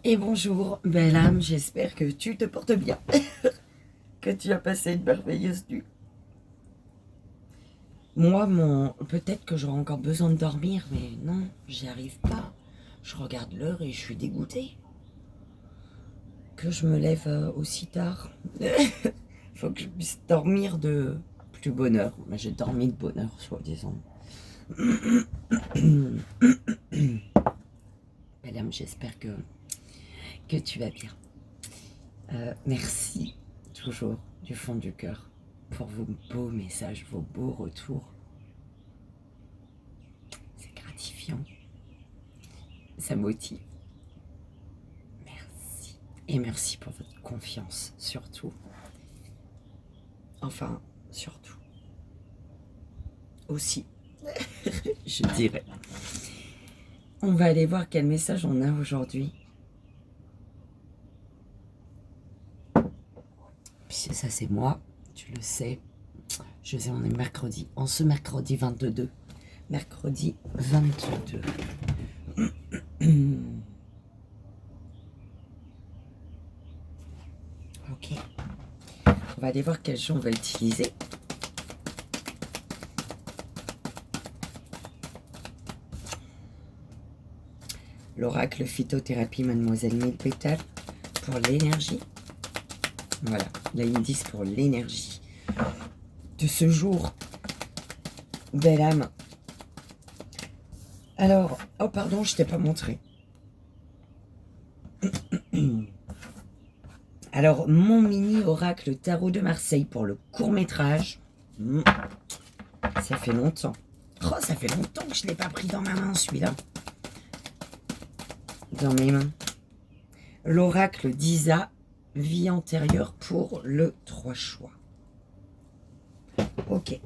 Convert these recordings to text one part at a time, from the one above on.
Et bonjour, belle âme, j'espère que tu te portes bien, que tu as passé une merveilleuse nuit. Moi, peut-être que j'aurai encore besoin de dormir, mais non, j'y arrive pas. Je regarde l'heure et je suis dégoûtée. Que je me lève aussi tard. Faut que je puisse dormir de plus bonne heure. Mais j'ai dormi de bonne heure, soi-disant. Madame, j'espère que tu vas bien. Merci, toujours, du fond du cœur, pour vos beaux messages, vos beaux retours. C'est gratifiant. Ça motive. Merci. Et merci pour votre confiance, surtout. Enfin, surtout. Aussi, je dirais. On va aller voir quel message on a aujourd'hui. Puis ça, c'est moi, tu le sais. Je sais, on est mercredi. En ce mercredi 22. Mercredi 22. Ok. On va aller voir quel jeu on va utiliser. L'oracle phytothérapie Mademoiselle Mille Pétales pour l'énergie. Voilà, là ils me disent pour l'énergie de ce jour. Belle âme. Alors, oh pardon, je t'ai pas montré. Alors, mon mini oracle tarot de Marseille pour le court-métrage. Ça fait longtemps. Oh, ça fait longtemps que je ne l'ai pas pris dans ma main, celui-là. Dans mes mains. L'oracle d'Isa, vie antérieure pour le 3 choix. Ok.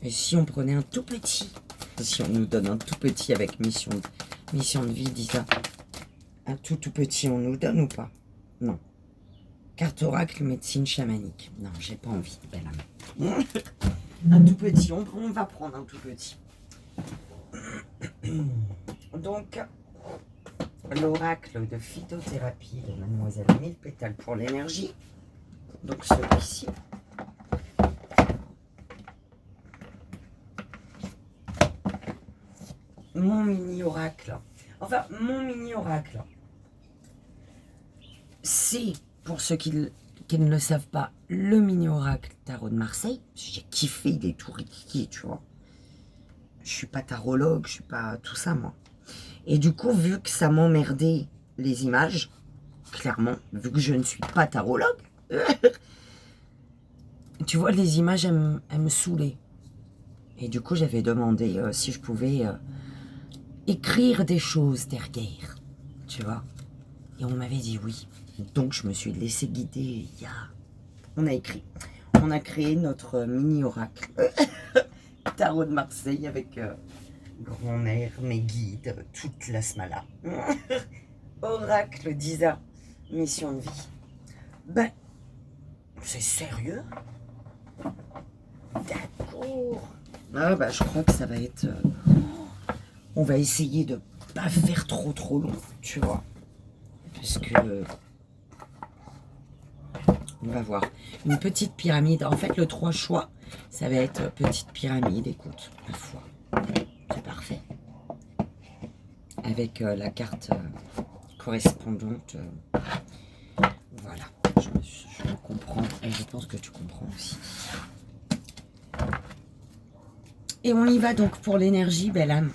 Et si on prenait un tout petit, si on nous donne un tout petit avec mission de vie d'Isa, un tout petit, on nous donne ou pas? Non. Carte oracle, médecine chamanique. Non, j'ai pas envie, belle âme. Un tout petit, on va prendre un tout petit. Donc, l'oracle de phytothérapie de Mademoiselle Mille Pétales pour l'énergie. Donc celui-ci. Mon mini oracle. Enfin, mon mini oracle. C'est, pour ceux qui ne le savent pas, le mini oracle tarot de Marseille. J'ai kiffé, il est tout riquier, tu vois. Je suis pas tarologue, je suis pas tout ça, moi. Et du coup, vu que ça m'emmerdait les images, clairement, vu que je ne suis pas tarologue, tu vois, les images, elles me saoulaient. Et du coup, j'avais demandé si je pouvais écrire des choses derrière, tu vois. Et on m'avait dit oui. Donc, je me suis laissé guider. On a écrit. On a créé notre mini oracle. Tarot de Marseille avec grand-mère, mes guides, toute la smala. Oracle d'Isa, mission de vie. Ben, c'est sérieux? D'accord. Ah bah je crois que ça va être... on va essayer de pas faire trop long, tu vois. Parce que... on va voir. Une petite pyramide. En fait, le 3 choix, ça va être petite pyramide, écoute, la foi. C'est parfait. Avec la carte correspondante. Voilà. Je comprends et je pense que tu comprends aussi. Et on y va donc pour l'énergie, belle âme.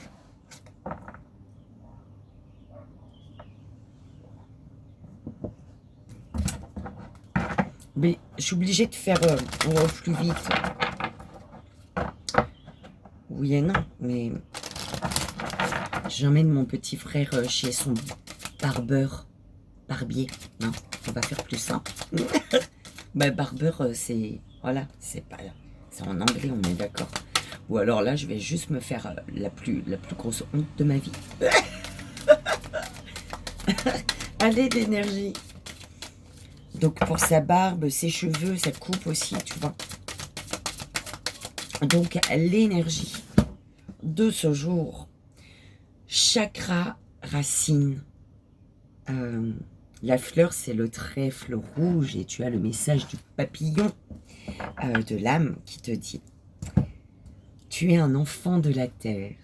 Mais je suis obligée de faire plus vite. Oui et non, mais j'emmène mon petit frère chez son barbier. Non, on va faire plus simple. Bah, barbeur, c'est... Voilà, c'est pas... C'est en anglais, on est d'accord. Ou alors là, je vais juste me faire la plus grosse honte de ma vie. Allez, d'énergie. Donc, pour sa barbe, ses cheveux, sa coupe aussi, tu vois. Donc, l'énergie de ce jour. Chakra racine. Euh, la fleur, c'est le trèfle rouge et tu as le message du papillon de l'âme qui te dit: tu es un enfant de la terre,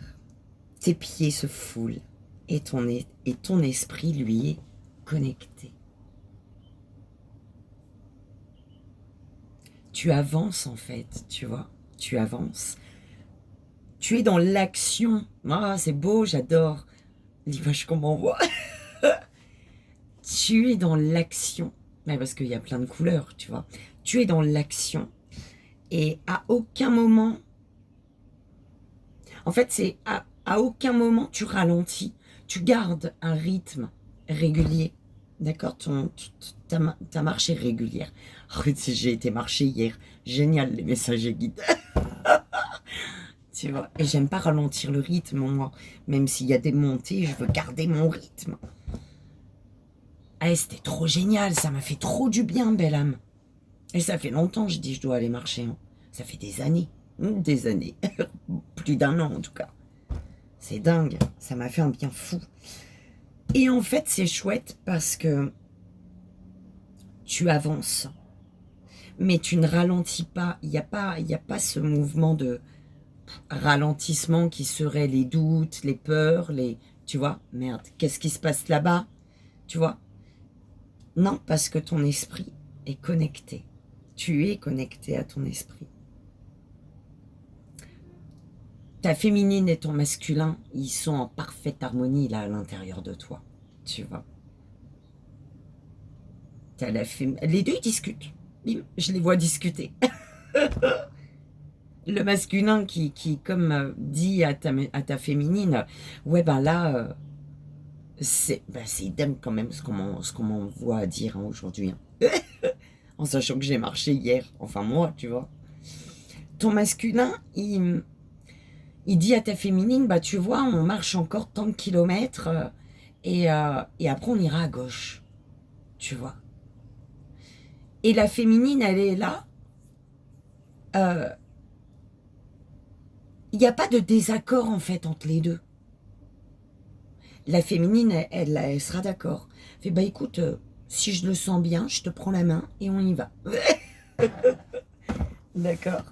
tes pieds se foulent et ton esprit lui est connecté. Tu avances en fait, tu vois, tu avances. Tu es dans l'action. Ah, c'est beau, j'adore l'image qu'on m'envoie. Tu es dans l'action. Mais parce qu'il y a plein de couleurs, tu vois. Tu es dans l'action. Et à aucun moment, en fait, c'est à aucun moment tu ralentis. Tu gardes un rythme régulier. D'accord, ta marche est régulière. Oh, j'ai été marcher hier. Génial, les messagers guides. Tu vois, et j'aime pas ralentir le rythme, moi. Même s'il y a des montées, je veux garder mon rythme. Ah, c'était trop génial, ça m'a fait trop du bien, belle âme. Et ça fait longtemps, je dis, je dois aller marcher. Hein. Ça fait des années. Des années. Plus d'un an, en tout cas. C'est dingue. Ça m'a fait un bien fou. Et en fait, c'est chouette parce que tu avances. Mais tu ne ralentis pas. Il n'y a pas ce mouvement de ralentissement qui serait les doutes, les peurs, tu vois, merde, qu'est-ce qui se passe là-bas, tu vois? Non, parce que ton esprit est connecté. Tu es connecté à ton esprit. Ta féminine et ton masculin, ils sont en parfaite harmonie là à l'intérieur de toi, tu vois. Les deux ils discutent. Bim, je les vois discuter. Le masculin qui comme dit à ta féminine, ouais ben là, c'est idem quand même ce qu'on m'envoie dire hein, aujourd'hui. Hein. En sachant que j'ai marché hier, enfin moi, tu vois. Ton masculin, il dit à ta féminine, bah tu vois, on marche encore tant de kilomètres et après on ira à gauche, tu vois. Et la féminine, elle est là. Il n'y a pas de désaccord en fait entre les deux. La féminine, elle sera d'accord. Fait bah écoute, si je le sens bien, je te prends la main et on y va. D'accord.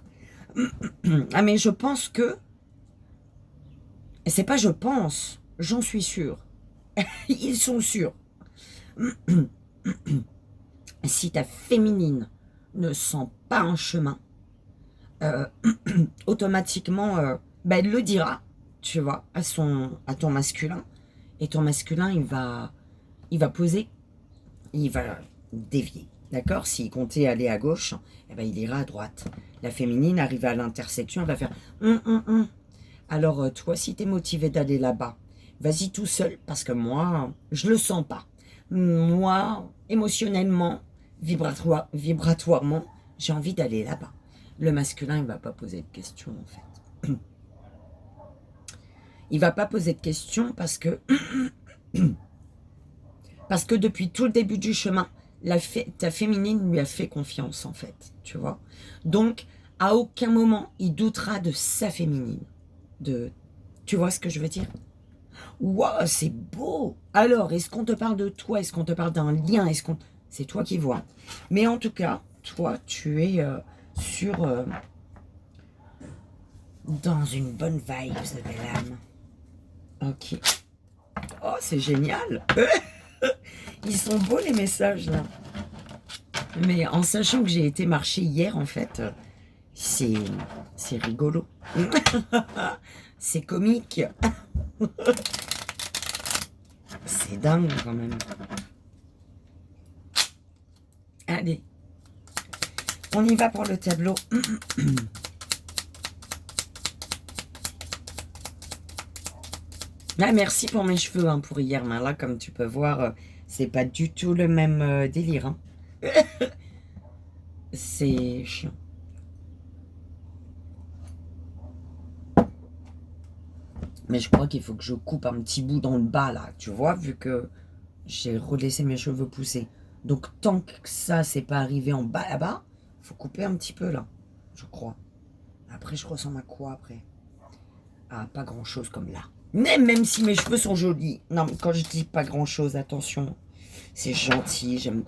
Ah mais je pense que c'est pas je pense, j'en suis sûre. Ils sont sûrs. Si ta féminine ne sent pas un chemin, automatiquement, bah, elle le dira, tu vois, à ton masculin. Et ton masculin, il va poser, il va dévier. D'accord? S'il comptait aller à gauche, eh ben, il ira à droite. La féminine, arrivée à l'intersection, elle va faire Alors, toi, si tu es motivé d'aller là-bas, vas-y tout seul, parce que moi, je le sens pas. Moi, émotionnellement, vibratoirement, j'ai envie d'aller là-bas. Le masculin, il va pas poser de questions, en fait. Il va pas poser de questions parce que depuis tout le début du chemin, ta féminine lui a fait confiance, en fait, tu vois. Donc, à aucun moment, il doutera de sa féminine. Tu vois ce que je veux dire? Waouh, c'est beau! Alors, est-ce qu'on te parle de toi? Est-ce qu'on te parle d'un lien? C'est toi qui vois. Mais en tout cas, toi, tu es dans une bonne vibe, belle âme. Ok. Oh, c'est génial! Ils sont beaux les messages là. Mais en sachant que j'ai été marcher hier, en fait, c'est rigolo. C'est comique. C'est dingue quand même. Allez, on y va pour le tableau. Ah, merci pour mes cheveux hein, pour hier, mais là, comme tu peux voir, c'est pas du tout le même délire. Hein. C'est chiant. Mais je crois qu'il faut que je coupe un petit bout dans le bas, là, tu vois, vu que j'ai relaissé mes cheveux pousser. Donc, tant que ça, c'est pas arrivé en bas, là-bas, faut couper un petit peu, là, je crois. Après, je ressemble à quoi, après? Ah, pas grand-chose comme là. Même si mes cheveux sont jolis. Non, mais quand je dis pas grand-chose, attention. C'est gentil, je me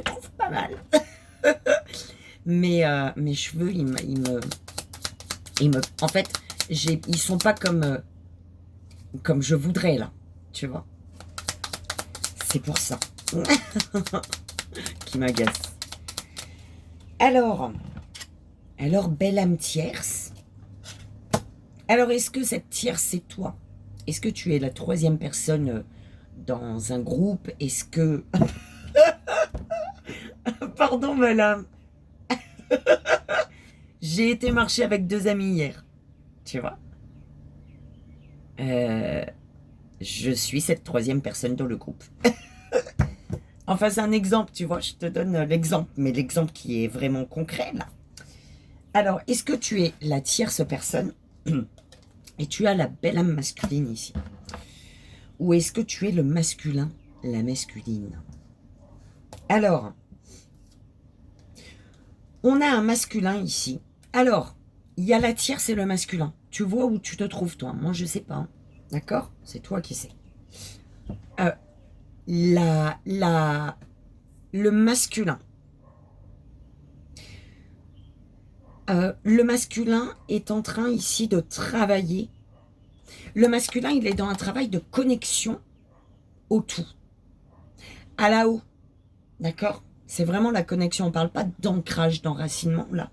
trouve pas mal. Mais mes cheveux, en fait, ils sont pas comme je voudrais, là. Tu vois? C'est pour ça. Qui m'agace. Alors, belle âme tierce. Alors, est-ce que cette tierce, c'est toi? Est-ce que tu es la troisième personne dans un groupe? Est-ce que... Pardon, madame. J'ai été marcher avec 2 amis hier. Tu vois? Je suis cette troisième personne dans le groupe. Enfin, c'est un exemple, tu vois. Je te donne l'exemple, mais l'exemple qui est vraiment concret, là. Alors, est-ce que tu es la tierce personne et tu as la belle âme masculine ici? Ou est-ce que tu es le masculin, la masculine? Alors, on a un masculin ici. Alors, il y a la tierce et le masculin. Tu vois où tu te trouves, toi? Moi, je sais pas. Hein. D'accord? C'est toi qui sais. Le masculin. Le masculin est en train ici de travailler. Le masculin, il est dans un travail de connexion au tout. À là-haut. D'accord? C'est vraiment la connexion. On ne parle pas d'ancrage, d'enracinement, là.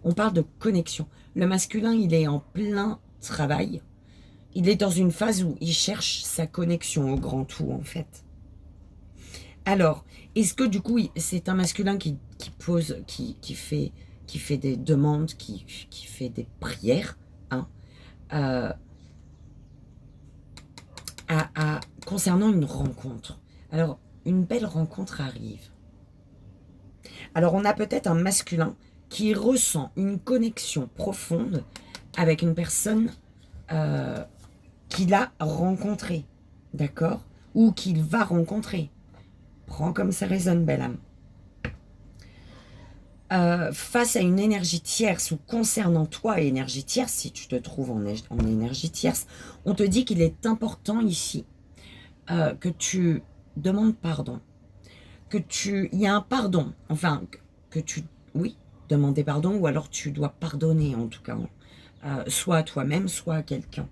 On parle de connexion. Le masculin, il est en plein travail. Il est dans une phase où il cherche sa connexion au grand tout, en fait. Alors, est-ce que du coup, c'est un masculin qui pose, qui fait des demandes, qui fait des prières, hein, concernant une rencontre? Alors, une belle rencontre arrive. Alors, on a peut-être un masculin qui ressent une connexion profonde avec une personne qu'il a rencontrée, d'accord? Ou qu'il va rencontrer. Prends comme ça résonne, belle âme. Face à une énergie tierce ou concernant toi, énergie tierce, si tu te trouves en énergie tierce, on te dit qu'il est important ici que tu demandes pardon. Il y a un pardon, enfin, oui, demander pardon, ou alors tu dois pardonner en tout cas, soit à toi-même, soit à quelqu'un.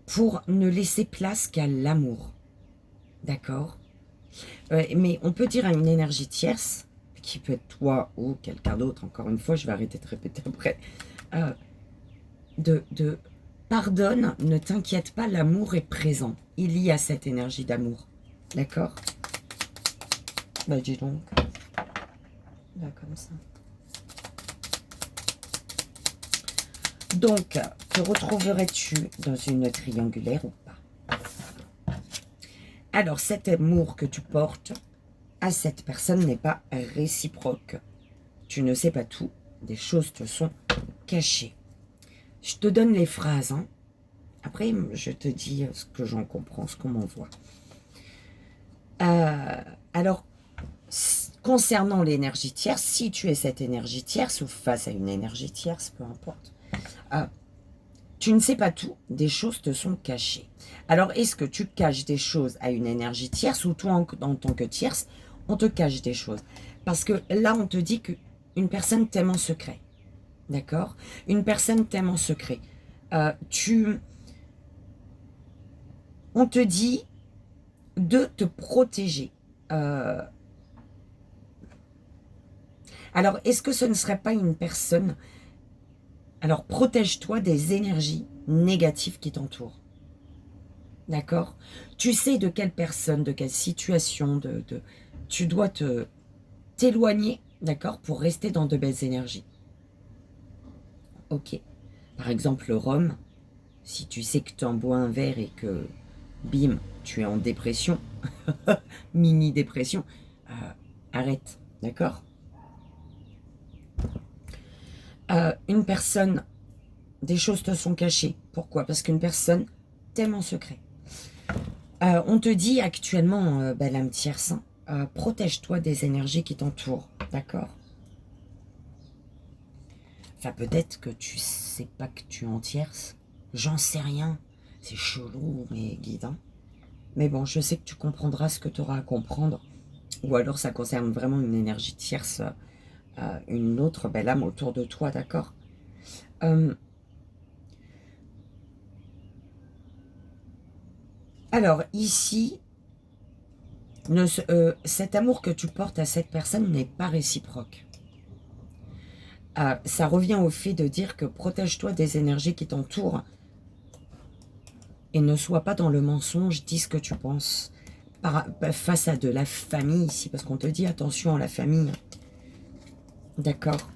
Pour ne laisser place qu'à l'amour. D'accord? Mais on peut dire à une énergie tierce, qui peut être toi ou quelqu'un d'autre, encore une fois, je vais arrêter de répéter après, de pardonne, ne t'inquiète pas, l'amour est présent. Il y a cette énergie d'amour. D'accord? Bah dis donc. Là, comme ça. Donc, te retrouverais-tu dans une triangulaire ou pas? Alors, cet amour que tu portes à cette personne n'est pas réciproque. Tu ne sais pas tout. Des choses te sont cachées. Je te donne les phrases. Hein. Après, je te dis ce que j'en comprends, ce qu'on m'envoie. Alors, concernant l'énergie tierce, si tu es cette énergie tierce ou face à une énergie tierce, peu importe, tu ne sais pas tout, des choses te sont cachées. Alors, est-ce que tu caches des choses à une énergie tierce ou toi, en tant que tierce, on te cache des choses? Parce que là, on te dit qu'une personne t'aime en secret. D'accord? Une personne t'aime en secret. On te dit de te protéger. Alors, est-ce que ce ne serait pas une personne... Alors, protège-toi des énergies négatives qui t'entourent. D'accord? Tu sais de quelle personne, de quelle situation, tu dois t'éloigner, d'accord, pour rester dans de belles énergies. Ok. Par exemple, le rhum, si tu sais que tu en bois un verre et que, bim, tu es en dépression, mini-dépression, arrête, d'accord? Une personne, des choses te sont cachées. Pourquoi? Parce qu'une personne t'aime en secret. On te dit actuellement, l'âme tierce, protège-toi des énergies qui t'entourent, d'accord? Enfin, peut-être que tu sais pas que tu es en tierce, J'en sais rien. C'est chelou, mes guides. Hein. Mais bon, je sais que tu comprendras ce que tu auras à comprendre. Ou alors ça concerne vraiment une énergie tierce, une autre belle âme autour de toi, d'accord. Alors, ici, cet amour que tu portes à cette personne n'est pas réciproque. Ça revient au fait de dire que protège-toi des énergies qui t'entourent et ne sois pas dans le mensonge, dis ce que tu penses. Face à de la famille ici, parce qu'on te dit attention à la famille. D'accord.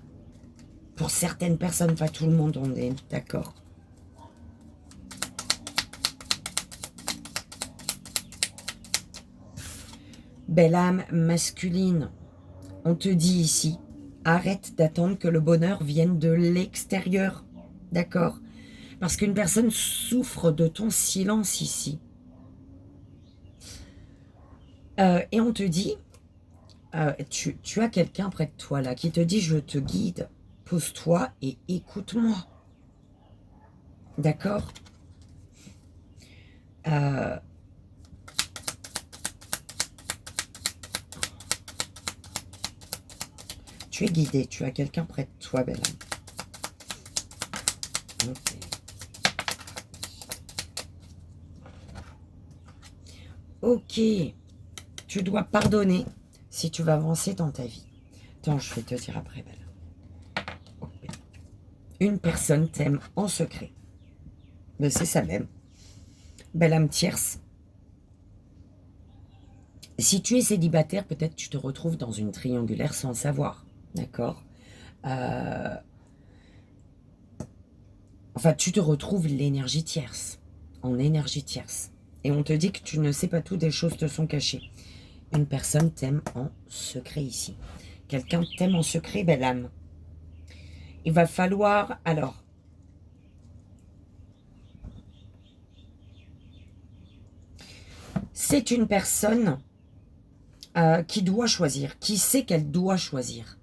Pour certaines personnes, pas tout le monde, on est d'accord. Belle âme masculine, on te dit ici, arrête d'attendre que le bonheur vienne de l'extérieur. D'accord. Parce qu'une personne souffre de ton silence ici. Et on te dit, tu as quelqu'un près de toi là qui te dit je te guide, pose-toi et écoute-moi. D'accord. Tu es guidé, tu as quelqu'un près de toi, belle âme. Okay. Ok, tu dois pardonner si tu vas avancer dans ta vie. Attends, je vais te dire après, belle. Okay. Une personne t'aime en secret. Mais c'est ça même. Belle âme tierce. Si tu es célibataire, peut-être tu te retrouves dans une triangulaire sans le savoir. D'accord. Enfin, tu te retrouves l'énergie tierce. En énergie tierce. Et on te dit que tu ne sais pas tout, des choses te sont cachées. Une personne t'aime en secret ici. Quelqu'un t'aime en secret, belle âme. Il va falloir, alors, c'est une personne qui doit choisir, qui sait qu'elle doit choisir.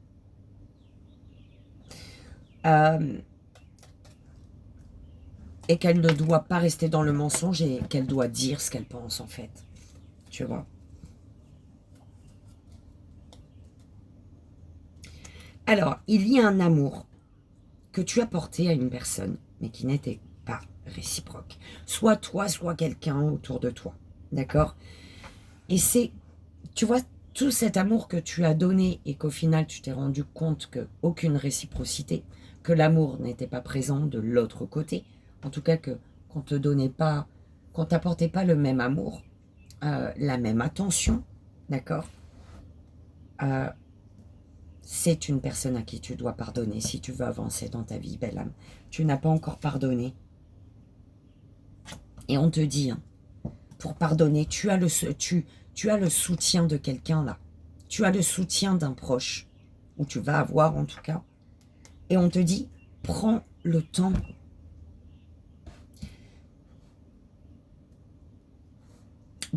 Et qu'elle ne doit pas rester dans le mensonge et qu'elle doit dire ce qu'elle pense en fait. Tu vois. Alors, il y a un amour que tu as porté à une personne, mais qui n'était pas réciproque. Soit toi, soit quelqu'un autour de toi. D'accord. Et c'est, tu vois, tout cet amour que tu as donné et qu'au final, tu t'es rendu compte qu'aucune réciprocité, que l'amour n'était pas présent de l'autre côté, en tout cas qu'on te donnait pas, qu'on t'apportait pas le même amour, la même attention, d'accord. C'est une personne à qui tu dois pardonner si tu veux avancer dans ta vie, belle âme. Tu n'as pas encore pardonné. Et on te dit, hein, pour pardonner, tu as le soutien de quelqu'un là. Tu as le soutien d'un proche, ou tu vas avoir en tout cas. Et on te dit, prends le temps.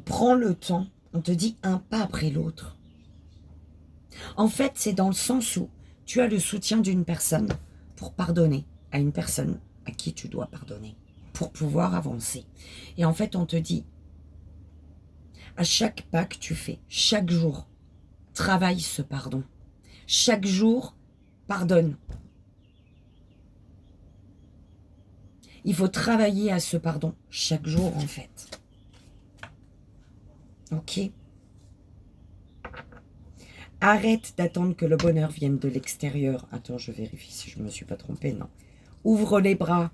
Prends le temps. On te dit un pas après l'autre. En fait, c'est dans le sens où tu as le soutien d'une personne pour pardonner à une personne à qui tu dois pardonner, pour pouvoir avancer. Et en fait, on te dit, à chaque pas que tu fais, chaque jour, travaille ce pardon. Chaque jour, pardonne. Il faut travailler à ce pardon chaque jour, en fait. Ok ? Arrête d'attendre que le bonheur vienne de l'extérieur. Attends, je vérifie si je ne me suis pas trompée, non. Ouvre les bras.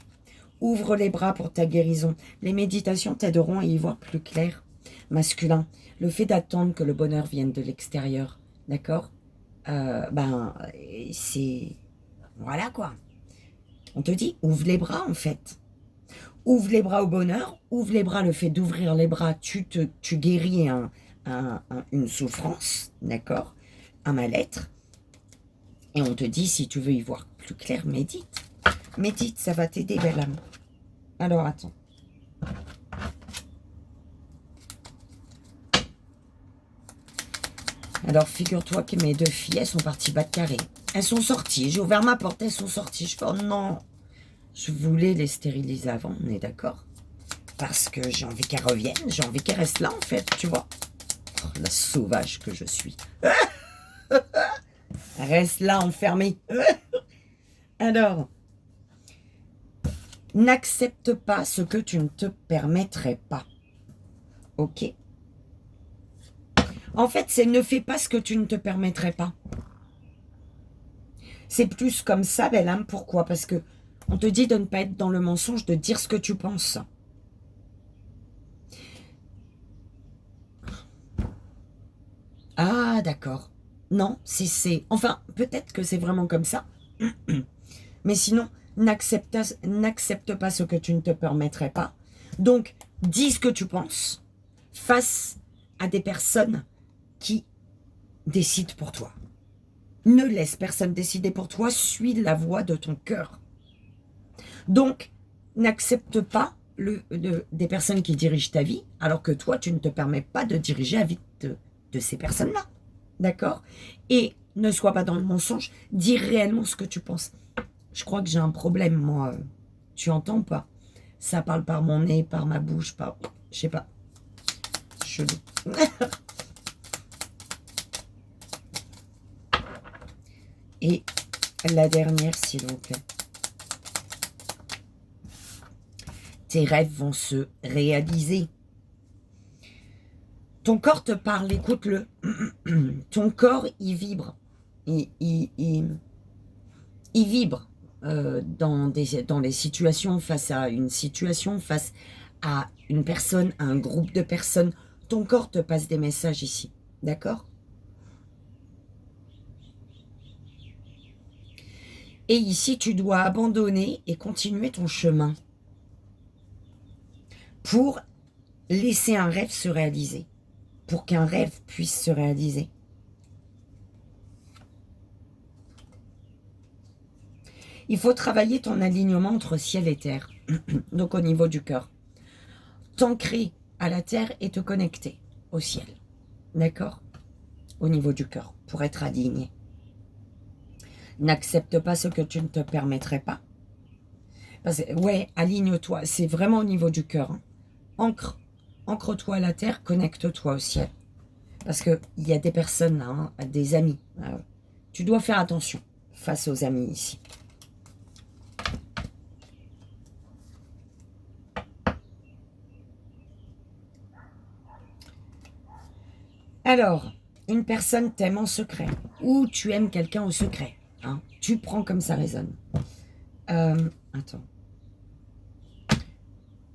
Ouvre les bras pour ta guérison. Les méditations t'aideront à y voir plus clair. Masculin, le fait d'attendre que le bonheur vienne de l'extérieur, d'accord, c'est... Voilà quoi. On te dit, ouvre les bras en fait. Ouvre les bras au bonheur, ouvre les bras, le fait d'ouvrir les bras, tu guéris une souffrance, d'accord, un mal-être. Et on te dit, si tu veux y voir plus clair, médite. Médite, ça va t'aider, belle âme. Alors, attends. Alors, figure-toi que mes deux filles, elles sont parties bas de carré. Elles sont sorties. J'ai ouvert ma porte, elles sont sorties. Je fais, oh non. Je voulais les stériliser avant, on est d'accord? Parce que j'ai envie qu'elles reviennent, j'ai envie qu'elles restent là, en fait, tu vois. Oh, la sauvage que je suis. Reste là, enfermée. Alors, n'accepte pas ce que tu ne te permettrais pas. Ok? En fait, c'est ne fais pas ce que tu ne te permettrais pas. C'est plus comme ça, belle âme. Pourquoi? Parce que on te dit de ne pas être dans le mensonge, de dire ce que tu penses. Ah, d'accord. Non, si c'est... Enfin, peut-être que c'est vraiment comme ça. Mais sinon, n'accepte pas ce que tu ne te permettrais pas. Donc, dis ce que tu penses face à des personnes qui décident pour toi. Ne laisse personne décider pour toi, suis la voix de ton cœur. Donc, n'accepte pas des personnes qui dirigent ta vie, alors que toi, tu ne te permets pas de diriger la vie de ces personnes-là. D'accord? Et ne sois pas dans le mensonge, dis réellement ce que tu penses. Je crois que j'ai un problème, moi. Tu entends pas? Ça parle par mon nez, par ma bouche, par... Je sais pas. Chelou. Et la dernière, s'il vous plaît. Tes rêves vont se réaliser. Ton corps te parle, écoute-le. Ton corps, il vibre. Il vibre dans les situations, face à une situation, face à une personne, à un groupe de personnes. Ton corps te passe des messages ici. D'accord? Et ici, tu dois abandonner et continuer ton chemin pour laisser un rêve se réaliser. Pour qu'un rêve puisse se réaliser. Il faut travailler ton alignement entre ciel et terre, donc au niveau du cœur. T'ancrer à la terre et te connecter au ciel, d'accord? Au niveau du cœur, pour être aligné. N'accepte pas ce que tu ne te permettrais pas. Parce que, ouais, aligne-toi, c'est vraiment au niveau du cœur. Hein. Ancre-toi à la terre, connecte-toi au ciel. Parce qu'il y a des personnes, hein, des amis. Tu dois faire attention face aux amis ici. Alors, une personne t'aime en secret, ou tu aimes quelqu'un au secret. Hein, tu prends comme ça résonne. Attends.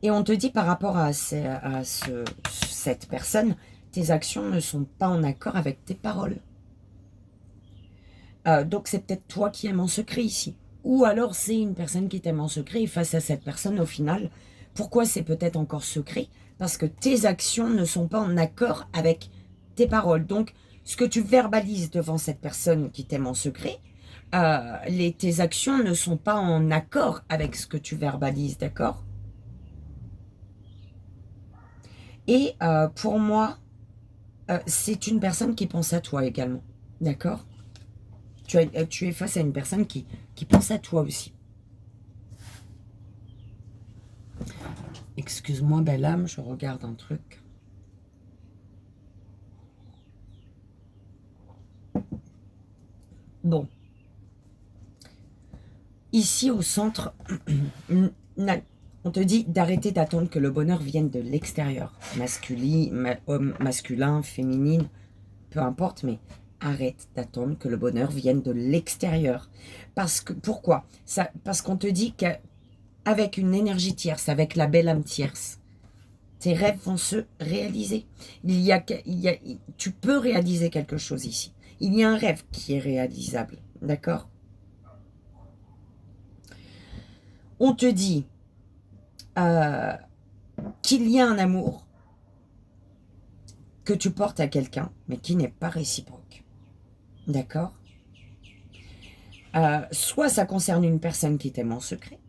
Et on te dit par rapport à cette personne, tes actions ne sont pas en accord avec tes paroles. Donc c'est peut-être toi qui aimes en secret ici. Ou alors c'est une personne qui t'aime en secret et face à cette personne, au final, pourquoi c'est peut-être encore secret? Parce que tes actions ne sont pas en accord avec tes paroles. Donc, ce que tu verbalises devant cette personne qui t'aime en secret, tes actions ne sont pas en accord avec ce que tu verbalises, d'accord? Et pour moi, c'est une personne qui pense à toi également, d'accord? Tu es face à une personne qui pense à toi aussi. Excuse-moi, belle âme, je regarde un truc. Bon. Ici, au centre, on te dit d'arrêter d'attendre que le bonheur vienne de l'extérieur. Homme masculin, féminine, peu importe, mais arrête d'attendre que le bonheur vienne de l'extérieur. Pourquoi? Parce qu'on te dit qu'avec une énergie tierce, avec la belle âme tierce, tes rêves vont se réaliser. Tu peux réaliser quelque chose ici. Il y a un rêve qui est réalisable, d'accord? On te dit qu'il y a un amour que tu portes à quelqu'un, mais qui n'est pas réciproque. D'accord? Soit ça concerne une personne qui t'aime en secret,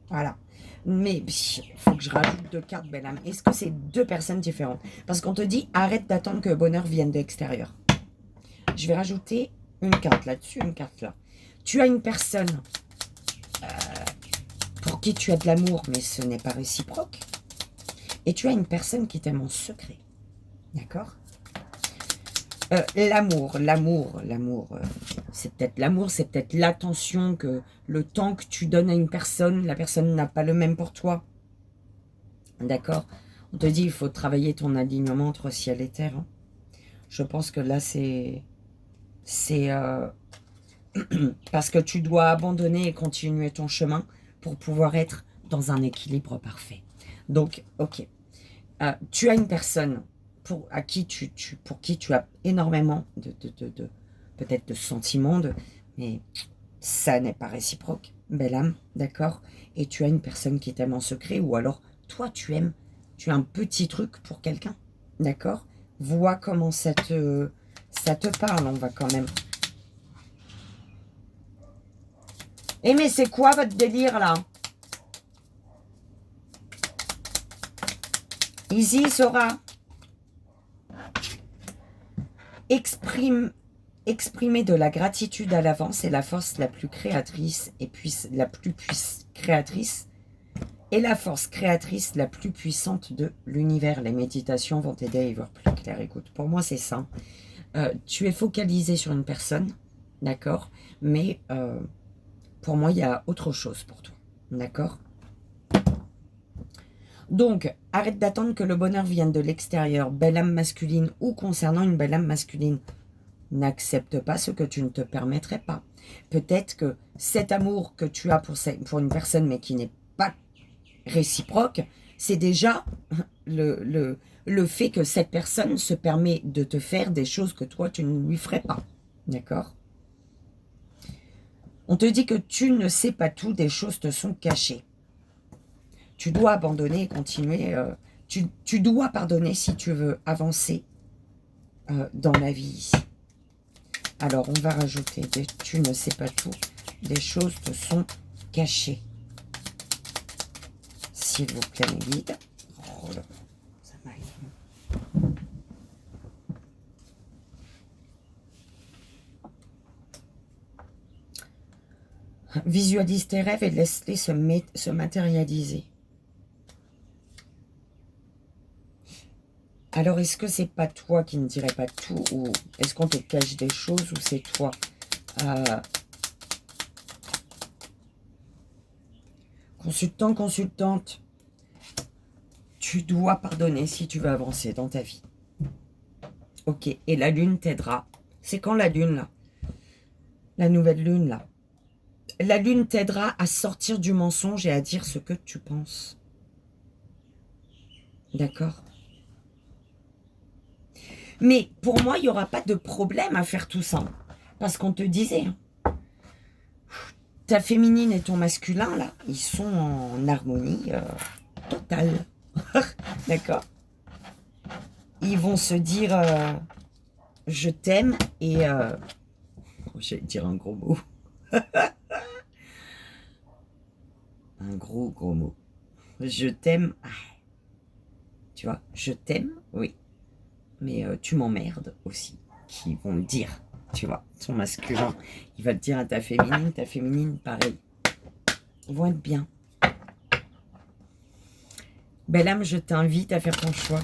voilà. Mais il faut que je rajoute 2 cartes, belle âme. Est-ce que c'est 2 personnes différentes? Parce qu'on te dit, arrête d'attendre que le bonheur vienne de l'extérieur. Je vais rajouter une carte là-dessus, une carte là. Tu as une personne qui tu as de l'amour, mais ce n'est pas réciproque. Et tu as une personne qui t'aime en secret. D'accord? L'amour, c'est peut-être l'attention, le temps que tu donnes à une personne, la personne n'a pas le même pour toi. D'accord? On te dit, il faut travailler ton alignement entre ciel et terre. Hein. Je pense que là, c'est parce que tu dois abandonner et continuer ton chemin pour pouvoir être dans un équilibre parfait. Donc, ok. Tu as une personne pour qui tu as énormément peut-être de sentiments, mais ça n'est pas réciproque, belle âme, d'accord? Et tu as une personne qui t'aime en secret, ou alors toi tu as un petit truc pour quelqu'un, d'accord? Vois comment ça te parle, on va quand même. Eh mais c'est quoi votre délire là? Easy, Sora. Exprimer de la gratitude à l'avance est la force la plus créatrice et créatrice et la force créatrice la plus puissante de l'univers. Les méditations vont t'aider à y voir plus clair. Écoute, pour moi c'est ça. Tu es focalisé sur une personne, d'accord, mais pour moi il y a autre chose pour toi, d'accord. Donc, arrête d'attendre que le bonheur vienne de l'extérieur, belle âme masculine ou concernant une belle âme masculine. N'accepte pas ce que tu ne te permettrais pas. Peut-être que cet amour que tu as pour une personne, mais qui n'est pas réciproque, c'est déjà le fait que cette personne se permet de te faire des choses que toi, tu ne lui ferais pas. D'accord? On te dit que tu ne sais pas tout, des choses te sont cachées. Tu dois abandonner et continuer. Tu dois pardonner si tu veux avancer dans la vie ici. Alors, on va rajouter tu ne sais pas tout. Des choses te sont cachées. S'il vous plaît, mes guides. Oh là, ça m'arrive. Visualise tes rêves et laisse-les se matérialiser. Alors, est-ce que c'est pas toi qui ne dirais pas tout, ou est-ce qu'on te cache des choses, ou c'est toi? Consultant, consultante, tu dois pardonner si tu veux avancer dans ta vie. Ok, et la lune t'aidera. C'est quand la lune, là? La nouvelle lune, là. La lune t'aidera à sortir du mensonge et à dire ce que tu penses. D'accord? Mais pour moi, il n'y aura pas de problème à faire tout ça. Parce qu'on te disait, ta féminine et ton masculin, là, ils sont en harmonie totale. D'accord? Ils vont se dire, je t'aime et... je vais dire un gros mot. Un gros mot. Je t'aime. Tu vois, je t'aime, oui. Mais tu m'emmerdes aussi, qui vont le dire, tu vois, ton masculin, il va le dire à ta féminine, pareil. Ils vont être bien. Belle âme, je t'invite à faire ton choix.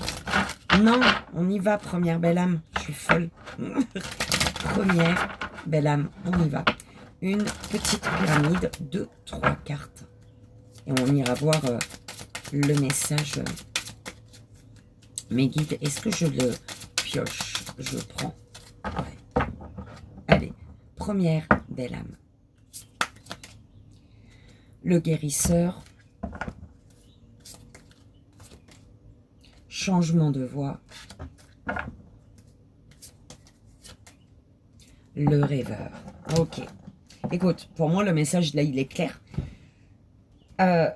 Non, on y va, première belle âme, je suis folle. Première belle âme, on y va. Une petite pyramide de 3 cartes. Et on ira voir le message... Mes guides, est-ce que je le pioche? Je prends. Ouais. Allez, première belle âme. Le guérisseur. Changement de voix. Le rêveur. Ok. Écoute, pour moi, le message, là, il est clair. En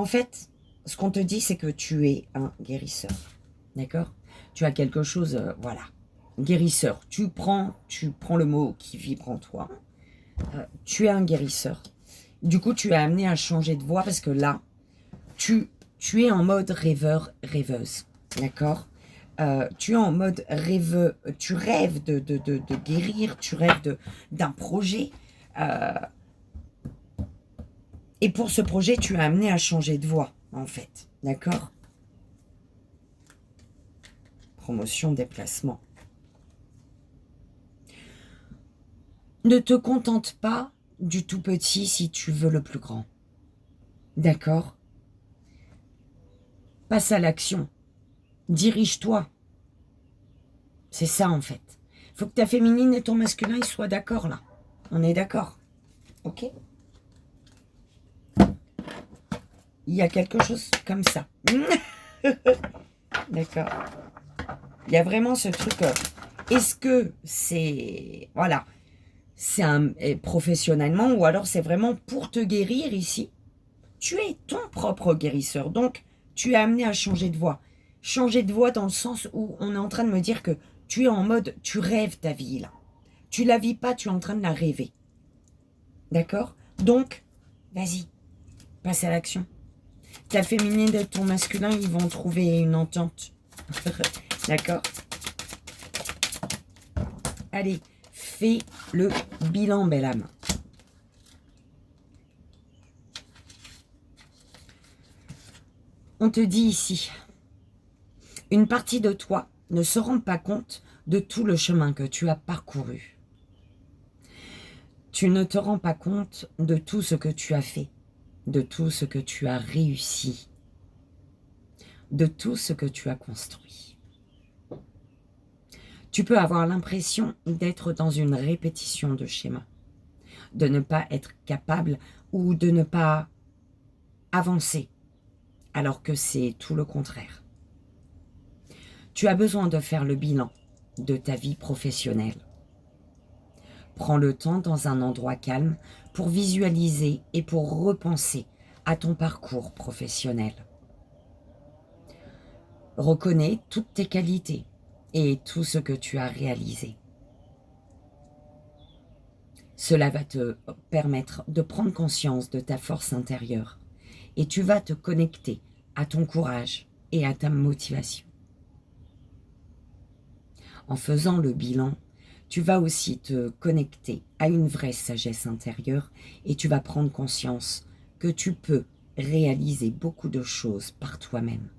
fait... Ce qu'on te dit, c'est que tu es un guérisseur. D'accord? Tu as quelque chose, voilà. Guérisseur. Tu prends le mot qui vibre en toi. Tu es un guérisseur. Du coup, tu es amené à changer de voix parce que là, tu es en mode rêveur, rêveuse. D'accord? Tu es en mode rêveux. Tu rêves de guérir. Tu rêves d'un projet. Et pour ce projet, tu es amené à changer de voie, en fait. D'accord? Promotion, déplacement. Ne te contente pas du tout petit si tu veux le plus grand. D'accord? Passe à l'action. Dirige-toi. C'est ça, en fait. Il faut que ta féminine et ton masculin ils soient d'accord, là. On est d'accord? Ok? Il y a quelque chose comme ça. D'accord. Il y a vraiment ce truc. Est-ce que c'est... Voilà. C'est professionnellement ou alors c'est vraiment pour te guérir ici? Tu es ton propre guérisseur. Donc, tu es amené à changer de voie. Changer de voie dans le sens où on est en train de me dire que tu es en mode... Tu rêves ta vie, là. Tu la vis pas, tu es en train de la rêver. D'accord? Donc, vas-y. Passe à l'action. Ta féminine et ton masculin, ils vont trouver une entente. D'accord? Allez, fais le bilan, belle âme. On te dit ici, une partie de toi ne se rend pas compte de tout le chemin que tu as parcouru. Tu ne te rends pas compte de tout ce que tu as fait, de tout ce que tu as réussi, de tout ce que tu as construit. Tu peux avoir l'impression d'être dans une répétition de schémas, de ne pas être capable ou de ne pas avancer, alors que c'est tout le contraire. Tu as besoin de faire le bilan de ta vie professionnelle. Prends le temps dans un endroit calme pour visualiser et pour repenser à ton parcours professionnel. Reconnais toutes tes qualités et tout ce que tu as réalisé. Cela va te permettre de prendre conscience de ta force intérieure et tu vas te connecter à ton courage et à ta motivation. En faisant le bilan, tu vas aussi te connecter à une vraie sagesse intérieure et tu vas prendre conscience que tu peux réaliser beaucoup de choses par toi-même.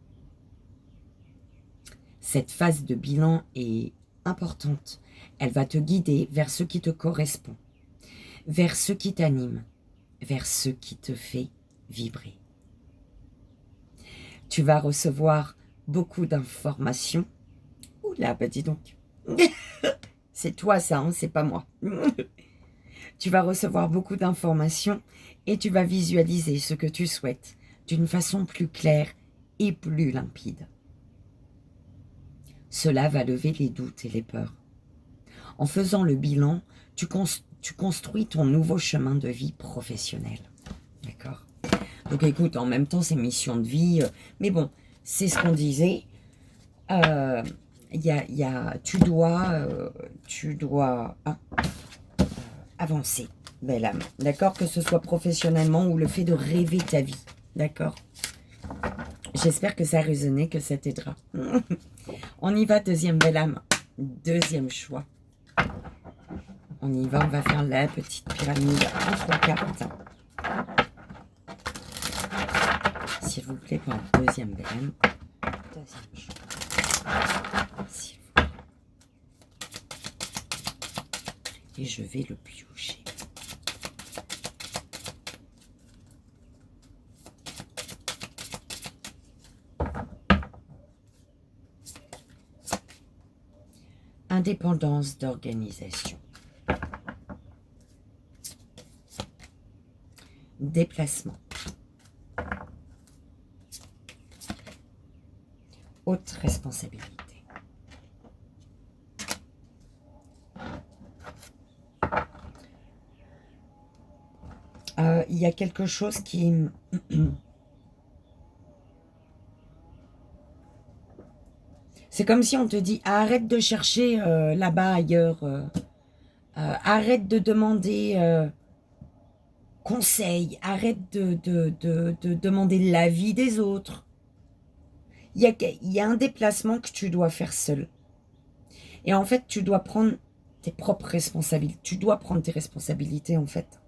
Cette phase de bilan est importante. Elle va te guider vers ce qui te correspond, vers ce qui t'anime, vers ce qui te fait vibrer. Tu vas recevoir beaucoup d'informations. Oula, bah dis donc. C'est toi ça, hein, c'est pas moi. Tu vas recevoir beaucoup d'informations et tu vas visualiser ce que tu souhaites d'une façon plus claire et plus limpide. Cela va lever les doutes et les peurs. En faisant le bilan, tu construis ton nouveau chemin de vie professionnel. D'accord? Donc écoute, en même temps, c'est mission de vie. Mais bon, c'est ce qu'on disait. Tu dois avancer, belle âme. D'accord? Que ce soit professionnellement ou le fait de rêver ta vie. D'accord? J'espère que ça a résonné, que ça t'aidera. On y va, deuxième belle âme. Deuxième choix. On y va, on va faire la petite pyramide en 3 cartes. S'il vous plaît, pour la deuxième belle âme. Deuxième choix. S'il vous plaît. Et je vais le piocher. Indépendance d'organisation. Déplacement. Haute responsabilité. Il y a quelque chose qui... C'est comme si on te dit, arrête de chercher là-bas, ailleurs. Arrête de demander conseil. Arrête de demander l'avis des autres. Il y a un déplacement que tu dois faire seul. Et en fait, tu dois prendre tes propres responsabilités. Tu dois prendre tes responsabilités, en fait.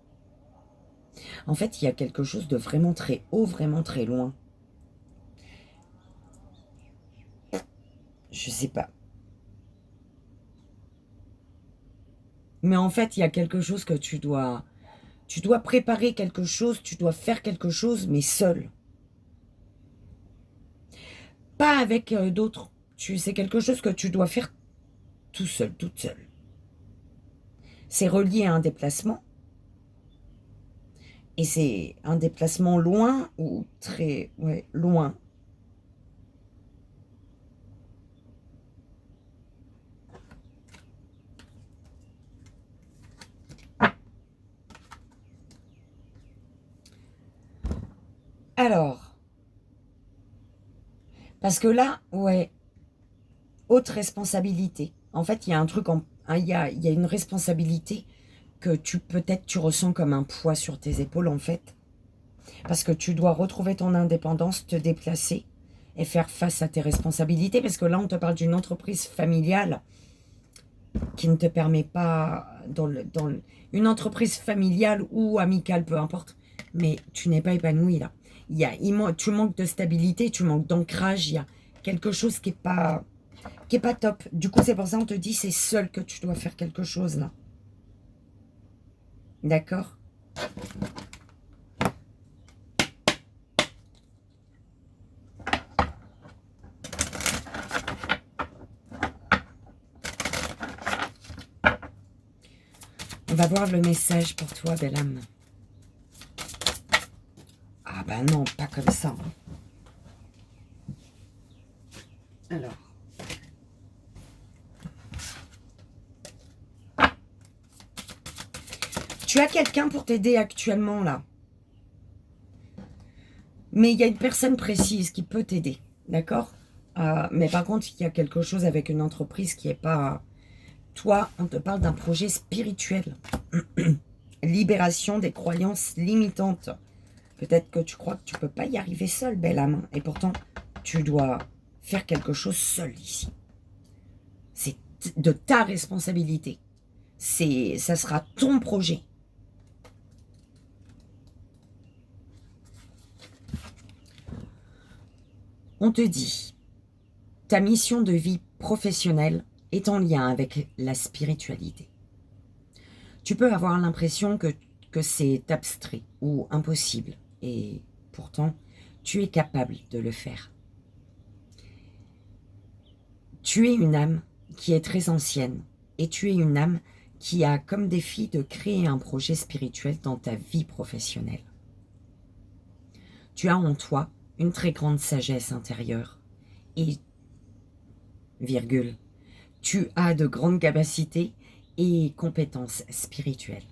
En fait, il y a quelque chose de vraiment très haut, vraiment très loin. Je sais pas. Mais en fait, il y a quelque chose que tu dois préparer quelque chose, tu dois faire quelque chose, mais seul. Pas avec d'autres. C'est quelque chose que tu dois faire tout seul, toute seule. C'est relié à un déplacement. Et c'est un déplacement loin ou très... Ouais, loin. Alors, parce que là, ouais, haute responsabilité. En fait, il y a un truc, il y a une responsabilité que peut-être tu ressens comme un poids sur tes épaules, en fait. Parce que tu dois retrouver ton indépendance, te déplacer et faire face à tes responsabilités. Parce que là, on te parle d'une entreprise familiale qui ne te permet pas, une entreprise familiale ou amicale, peu importe, mais tu n'es pas épanoui là. Tu manques de stabilité, tu manques d'ancrage, il y a quelque chose qui est pas top. Du coup, c'est pour ça qu'on te dit c'est seul que tu dois faire quelque chose là. D'accord? On va voir le message pour toi, belle âme. Ah bah non, pas comme ça. Alors. Tu as quelqu'un pour t'aider actuellement là. Mais il y a une personne précise qui peut t'aider. D'accord? Mais par contre, il y a quelque chose avec une entreprise qui n'est pas... Toi, on te parle d'un projet spirituel. Libération des croyances limitantes. Peut-être que tu crois que tu ne peux pas y arriver seul, belle âme. Et pourtant, tu dois faire quelque chose seul ici. C'est de ta responsabilité. Ça sera ton projet. On te dit, ta mission de vie professionnelle est en lien avec la spiritualité. Tu peux avoir l'impression que c'est abstrait ou impossible, et pourtant, tu es capable de le faire. Tu es une âme qui est très ancienne, et tu es une âme qui a comme défi de créer un projet spirituel dans ta vie professionnelle. Tu as en toi une très grande sagesse intérieure, et, virgule, tu as de grandes capacités et compétences spirituelles.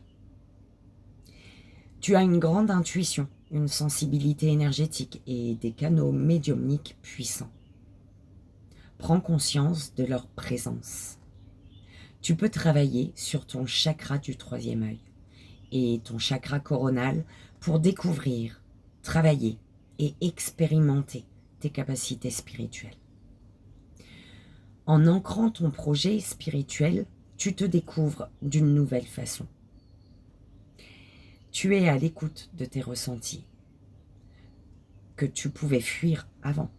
Tu as une grande intuition, une sensibilité énergétique et des canaux médiumniques puissants. Prends conscience de leur présence. Tu peux travailler sur ton chakra du troisième œil et ton chakra coronal pour découvrir, travailler et expérimenter tes capacités spirituelles. En ancrant ton projet spirituel, tu te découvres d'une nouvelle façon. Tu es à l'écoute de tes ressentis que tu pouvais fuir avant.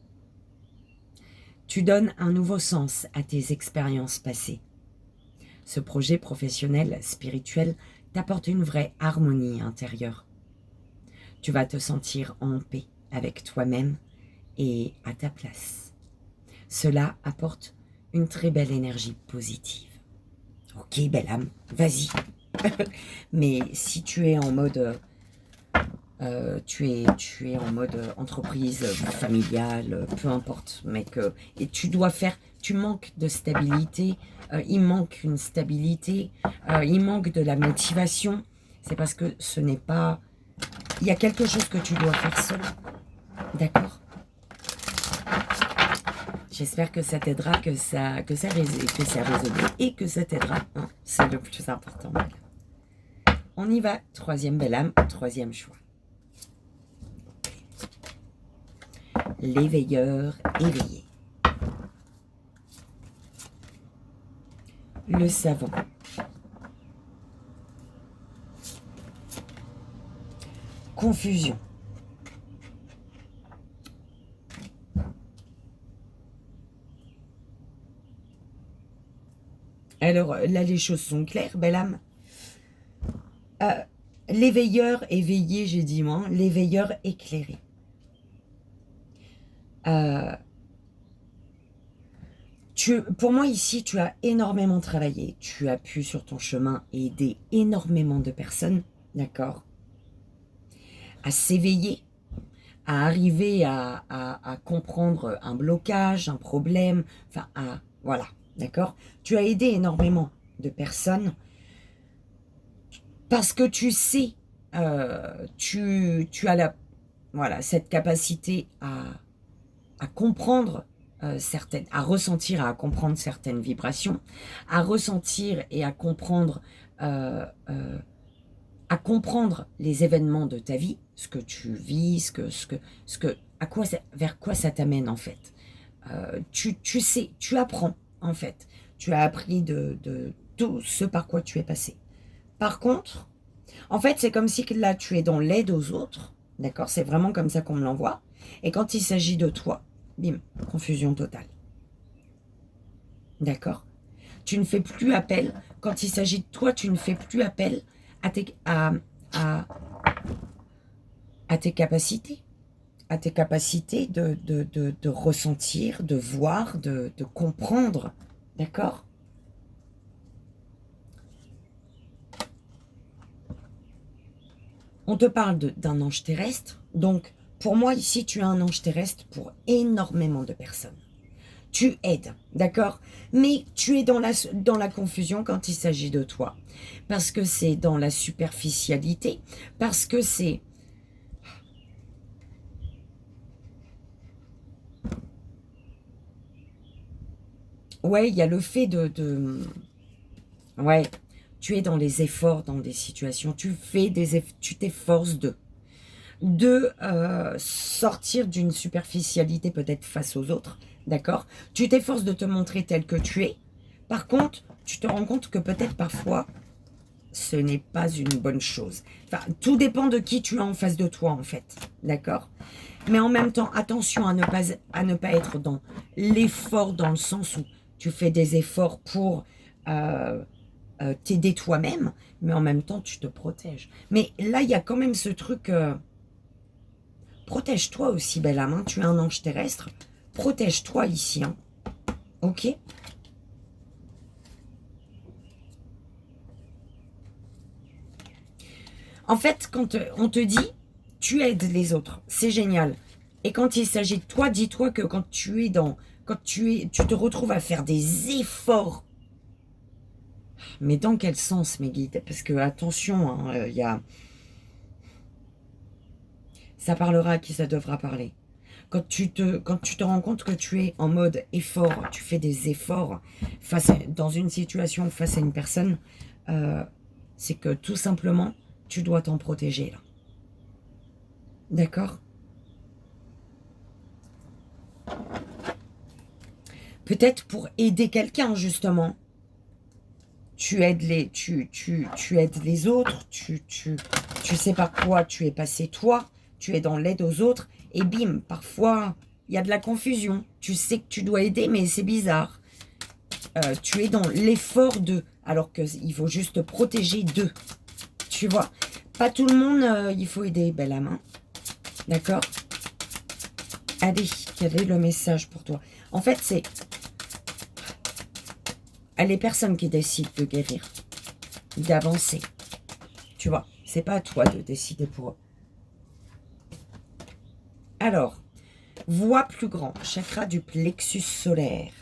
Tu donnes un nouveau sens à tes expériences passées. Ce projet professionnel spirituel t'apporte une vraie harmonie intérieure. Tu vas te sentir en paix avec toi-même et à ta place. Cela apporte une très belle énergie positive. Ok, belle âme, vas-y. Mais si tu es en mode... tu es en mode entreprise familiale, peu importe, mec. Et tu manques de stabilité, il manque une stabilité, il manque de la motivation. C'est parce que ce n'est pas... Il y a quelque chose que tu dois faire seul. D'accord? J'espère que ça t'aidera, que ça résonne et que ça t'aidera. Hein, c'est le plus important. On y va. Troisième belle âme, troisième choix. L'éveilleur éveillé. Le savant. confusion. Alors là, les choses sont claires, belle âme. L'éveilleur éveillé, j'ai dit moi, l'éveilleur éclairé. Pour moi ici, tu as énormément travaillé. Tu as pu sur ton chemin aider énormément de personnes, d'accord, à s'éveiller, à arriver à comprendre un blocage, un problème, enfin, voilà, d'accord. Tu as aidé énormément de personnes parce que tu sais, tu as voilà, cette capacité à comprendre à ressentir, à comprendre certaines vibrations, à ressentir et à comprendre les événements de ta vie, ce que tu vis, vers quoi ça t'amène en fait. Tu sais, tu apprends en fait. Tu as appris de tout ce par quoi tu es passé. Par contre, en fait, c'est comme si là, tu es dans l'aide aux autres, d'accord? C'est vraiment comme ça qu'on me l'envoie. Et quand il s'agit de toi, bim, confusion totale. D'accord? Tu ne fais plus appel, quand il s'agit de toi, tu ne fais plus appel à tes capacités. À tes capacités de ressentir, de voir, de comprendre. D'accord? On te parle d'un ange terrestre. Donc, pour moi, ici, tu as un ange terrestre pour énormément de personnes. Tu aides, d'accord? Mais tu es dans la confusion quand il s'agit de toi. Parce que c'est dans la superficialité. Parce que c'est... Ouais, il y a le fait Ouais, tu es dans les efforts, dans des situations. Tu t'efforces de sortir d'une superficialité peut-être face aux autres, d'accord? Tu t'efforces de te montrer tel que tu es. Par contre, tu te rends compte que peut-être parfois, ce n'est pas une bonne chose. Enfin, tout dépend de qui tu as en face de toi, en fait, d'accord? Mais en même temps, attention à ne pas être dans l'effort, dans le sens où tu fais des efforts pour t'aider toi-même, mais en même temps, tu te protèges. Mais là, il y a quand même ce truc... protège-toi aussi, belle âme. Hein. Tu es un ange terrestre. Protège-toi ici. Hein. Ok? En fait, quand on te dit, tu aides les autres, c'est génial. Et quand il s'agit de toi, dis-toi que quand tu es dans... tu te retrouves à faire des efforts. Mais dans quel sens, mes guides? Parce que, attention, hein, y a... ça parlera à qui ça devra parler. Quand tu te rends compte que tu es en mode effort, tu fais des efforts dans une situation face à une personne, c'est que tout simplement, tu dois t'en protéger là. D'accord? Peut-être pour aider quelqu'un, justement. Tu aides tu aides les autres, tu sais par quoi tu es passé toi, tu es dans l'aide aux autres, et bim, parfois, il y a de la confusion. Tu sais que tu dois aider, mais c'est bizarre. Tu es dans l'effort de, alors qu'il faut juste protéger d'eux. Tu vois, pas tout le monde, il faut aider, belle âme. Hein. D'accord? Allez, quel est le message pour toi? En fait, c'est les personnes qui décident de guérir, d'avancer. Tu vois, c'est pas à toi de décider pour eux. Alors, voix plus grand, chakra du plexus solaire.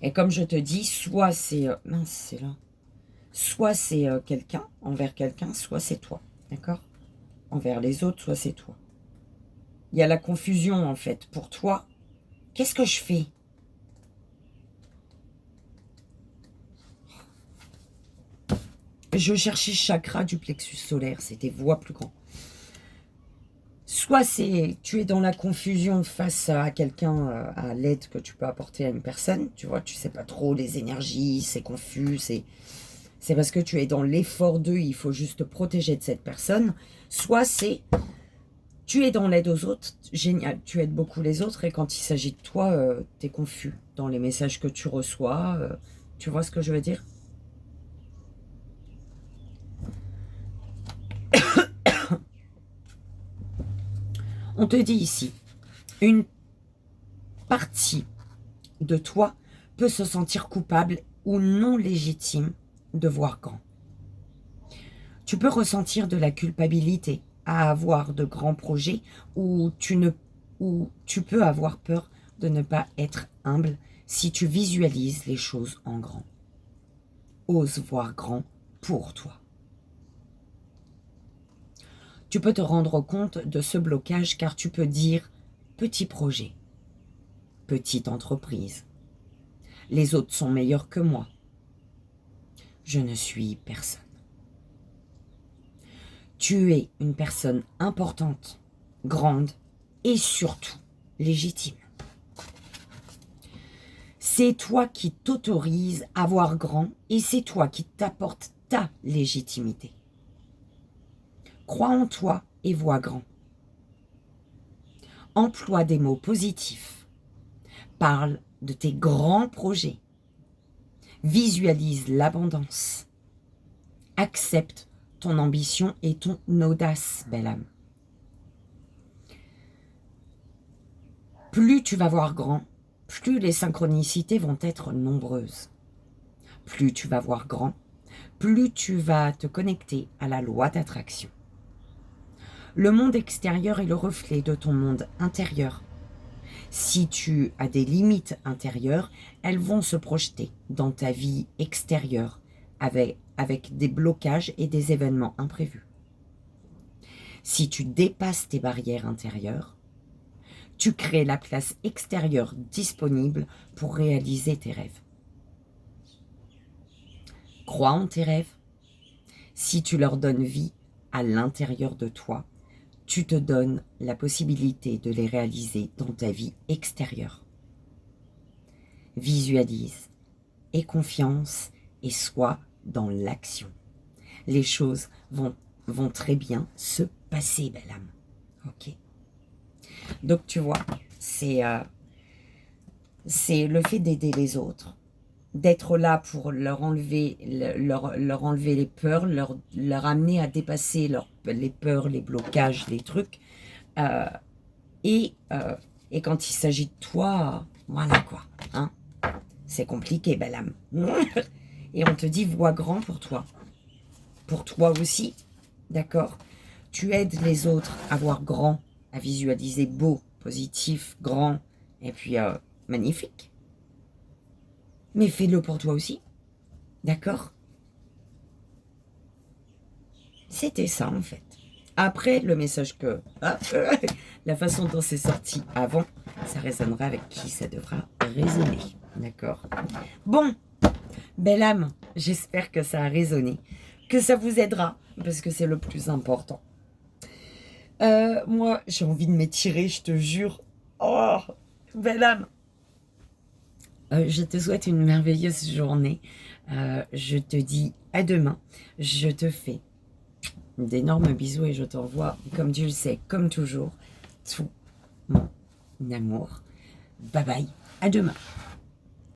Et comme je te dis, soit c'est... mince, c'est là. Soit c'est quelqu'un, envers quelqu'un, soit c'est toi. D'accord? Envers les autres, soit c'est toi. Il y a la confusion, en fait. Pour toi, qu'est-ce que je fais? Je cherchais chakra du plexus solaire. C'était voix plus grand. Soit c'est tu es dans la confusion face à quelqu'un, à l'aide que tu peux apporter à une personne. Tu vois, tu sais pas trop les énergies, c'est confus, c'est parce que tu es dans l'effort d'eux, il faut juste te protéger de cette personne. Soit c'est, tu es dans l'aide aux autres, génial, tu aides beaucoup les autres, et quand il s'agit de toi, tu es confus dans les messages que tu reçois. Tu vois ce que je veux dire? On te dit ici, une partie de toi peut se sentir coupable ou non légitime de voir grand. Tu peux ressentir de la culpabilité à avoir de grands projets ou tu peux avoir peur de ne pas être humble si tu visualises les choses en grand. Ose voir grand pour toi. Tu peux te rendre compte de ce blocage car tu peux dire petit projet, petite entreprise. Les autres sont meilleurs que moi. Je ne suis personne. Tu es une personne importante, grande et surtout légitime. C'est toi qui t'autorises à voir grand et c'est toi qui t'apportes ta légitimité. Crois en toi et vois grand. Emploie des mots positifs. Parle de tes grands projets. Visualise l'abondance. Accepte ton ambition et ton audace, belle âme. Plus tu vas voir grand, plus les synchronicités vont être nombreuses. Plus tu vas voir grand, plus tu vas te connecter à la loi d'attraction. Le monde extérieur est le reflet de ton monde intérieur. Si tu as des limites intérieures, elles vont se projeter dans ta vie extérieure avec des blocages et des événements imprévus. Si tu dépasses tes barrières intérieures, tu crées la place extérieure disponible pour réaliser tes rêves. Crois en tes rêves. Si tu leur donnes vie à l'intérieur de toi, tu te donnes la possibilité de les réaliser dans ta vie extérieure. Visualise, aie confiance et sois dans l'action. Les choses vont très bien se passer, belle âme. Ok. Donc tu vois, c'est le fait d'aider les autres, d'être là pour leur enlever les peurs, leur amener à dépasser les peurs, les blocages, les trucs. Et quand il s'agit de toi, voilà quoi. Hein, c'est compliqué, belle âme. Et on te dit, vois grand pour toi. Pour toi aussi, d'accord? Tu aides les autres à voir grand, à visualiser beau, positif, grand, et puis magnifique. Mais fais-le pour toi aussi, d'accord? C'était ça en fait. Après, le message que... la façon dont c'est sorti avant, ça résonnera avec qui ça devra résonner, d'accord? Bon, belle âme, j'espère que ça a résonné, que ça vous aidera, parce que c'est le plus important. Moi, j'ai envie de m'étirer, je te jure. Oh, belle âme. Je te souhaite une merveilleuse journée. Je te dis à demain. Je te fais d'énormes bisous et je t'envoie, comme tu le sais, comme toujours, tout mon amour. Bye bye, à demain.